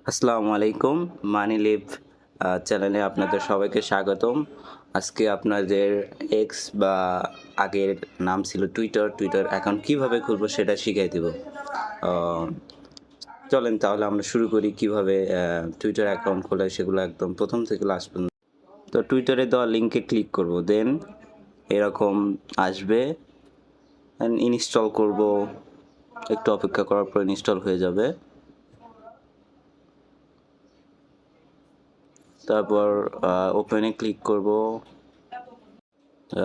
আসসালামু আলাইকুম। মানি লিভ চ্যানেলে আপনাদের সবাইকে স্বাগতম। আজকে আপনাদের এক্স বা আগের নাম ছিল টুইটার অ্যাকাউন্ট কিভাবে খুলবো সেটা শিখিয়ে দিব। আ চলেন তাহলে আমরা শুরু করি কিভাবে টুইটার অ্যাকাউন্ট খোলে সেগুলো একদম প্রথম থেকে লাস্ট পর্যন্ত। তো টুইটারে দেওয়া লিংকে ক্লিক করব। দেন এরকম আসবে। ইনস্টল করব। একটু অপেক্ষা করার পর ইনস্টল হয়ে যাবে। তারপর ওপেনে ক্লিক করব।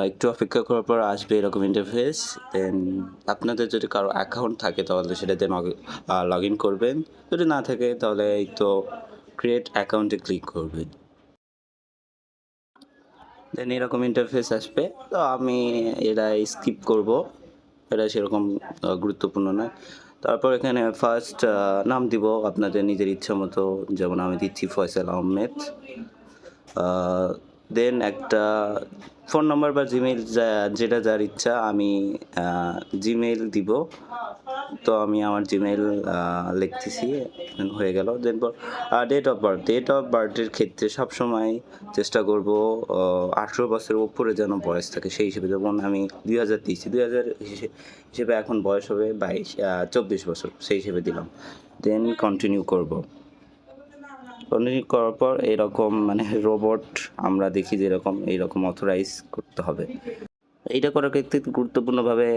একটু অপেক্ষা করার পর আসবে এরকম ইন্টারফেস। দেন আপনাদের যদি কারো অ্যাকাউন্ট থাকে তাহলে সেটাতে লগ ইন করবেন। যদি না থাকে তাহলে এই তো ক্রিয়েট অ্যাকাউন্টে ক্লিক করবেন। দেন এরকম ইন্টারফেস আসবে। তো আমি এটা স্কিপ করব। এটা সেরকম গুরুত্বপূর্ণ নয়। তারপর এখানে ফার্স্ট নাম দিব আপনাদের নিজের ইচ্ছা মতো, যেমন আমি দিচ্ছি ফয়সাল আহমেদ। দেন একটা ফোন নাম্বার বা জিমেইল যেটা যার ইচ্ছা, আমি জিমেইল দিব। তো আমি আমার জিমেইল লিখতেছি, হয়ে গেল। দেন ডেট অফ বার্থের ক্ষেত্রে সবসময় চেষ্টা করব 18 বছরের উপরে যেন বয়স থাকে সেই হিসেবে। যেমন আমি 2023 হিসেবে এখন বয়স হবে 24 বছর, সেই হিসেবে দিলাম। দেন কন্টিনিউ করব। কন্টিনিউ করার পর এরকম মানে রোবট আমরা দেখি যেরকম এইরকম অথরাইজ করতে হবে। এইটা করার ক্ষেত্রে গুরুত্বপূর্ণভাবে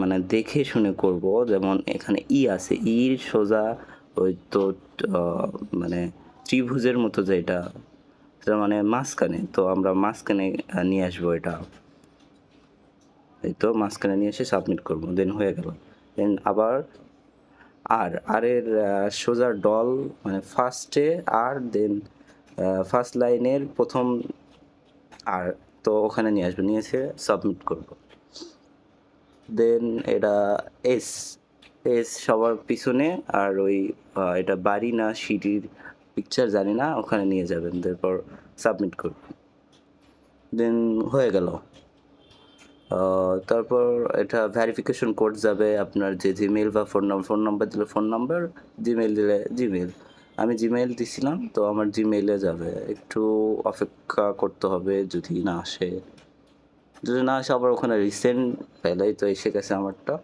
মানে দেখে শুনে করব। যেমন এখানে আছে, ইর সোজা ওই তো মানে ত্রিভুজের মতো যেটা, সেটা মানে মাঝখানে। তো আমরা মাঝখানে নিয়ে আসবো এটা। এই তো মাঝখানে নিয়ে এসে সাবমিট করব। দেন হয়ে গেল। দেন আবার এর সোজা ডল মানে ফার্স্টে দেন ফার্স্ট লাইনের প্রথম তো ওখানে নিয়ে আসবে, নিয়ে এসে সাবমিট করব। দেন এটা এস সবার পিছনে, আর ওই এটা বাড়ি না সিঁড়ির পিকচার জানি না, ওখানে নিয়ে যাবেন। তারপর সাবমিট করবেন। দেন হয়ে গেল। তারপর এটা ভেরিফিকেশন কোড যাবে আপনার যে জিমেইল বা ফোন নাম্বার দিলে ফোন নাম্বার, জিমেইল দিলে জিমেইল। আমি জিমেইল দিছিলাম, তো আমার জিমেইলে যাবে। একটু অপেক্ষা করতে হবে যদি না আসে। যদি না আসে আবার ওখানে রিসেন্ট পেলেই তো এসে গেছে আমারটা।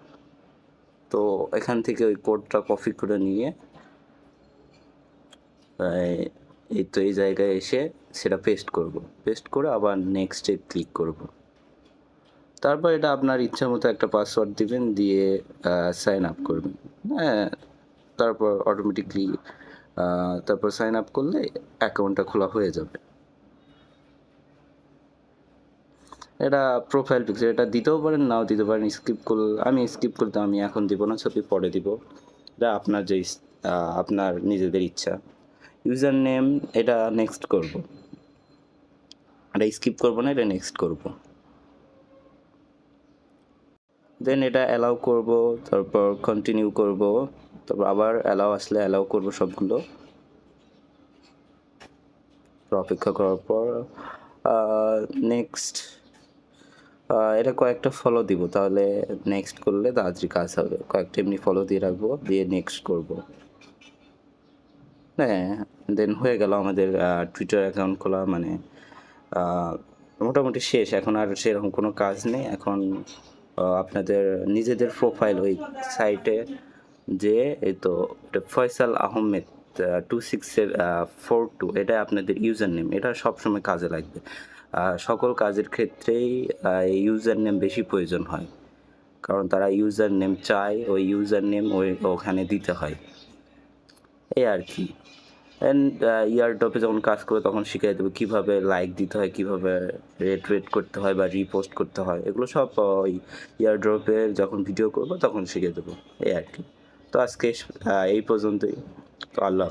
তো এখান থেকে ওই কোডটা কপি করে নিয়ে এই তো এই জায়গায় এসে সেটা পেস্ট করব। পেস্ট করে আবার নেক্সটে ক্লিক করব। তারপর এটা আপনার ইচ্ছা মতো একটা পাসওয়ার্ড দিবেন, দিয়ে সাইন আপ করবেন। হ্যাঁ, তারপর অটোমেটিকলি তারপর সাইন আপ করলে অ্যাকাউন্টটা খোলা হয়ে যাবে। এটা প্রোফাইল পিকচার, এটা দিতেও পারেন নাও দিতে পারেন। আমি স্কিপ করতে আমি এখন দিব না, ছবি পরে দিব। এটা আপনার যে আপনার নিজেদের ইচ্ছা। ইউজার নেম এটা নেক্সট করব। এটা স্কিপ করব না, এটা নেক্সট করব। দেন এটা অ্যালাউ করব, তারপর কন্টিনিউ করব, তারপর আবার অ্যালাউ আসলে অ্যালাউ করব সবগুলো। অপেক্ষা করার পর নেক্সট এটা কয়েকটা ফলো দিব, তাহলে নেক্সট করলে তাড়াতাড়ি কাজ হবে। কয়েকটা এমনি ফলো দিয়ে রাখবো, দিয়ে নেক্সট করব। হ্যাঁ, দেন হয়ে গেল আমাদের টুইটার অ্যাকাউন্ট খোলা। মানে মোটামুটি শেষ। এখন আর সেরকম কোনো কাজ নেই। এখন আপনাদের নিজেদের প্রোফাইল ওই সাইটে যে এই তো এটা ফয়সাল আহমেদ 2642 এটা আপনাদের ইউজার নেম। এটা সবসময় কাজে লাগবে। সকল কাজের ক্ষেত্রেই ইউজার নেম বেশি প্রয়োজন হয়, কারণ তারা ইউজার নেম চায়, ওই ইউজার নেম ওখানে দিতে হয়, এই আর কি। অ্যান্ড ইয়ারড্রপে যখন কাজ করবে তখন শিখিয়ে দেবো কীভাবে লাইক দিতে হয়, কীভাবে রেট করতে হয় বা রিপোস্ট করতে হয়। এগুলো সব ওই ইয়ারড্রপে যখন ভিডিও করবো তখন শিখিয়ে দেবো, এই আর কি। তো আজকে এই পর্যন্তই। তো আল্লাহ।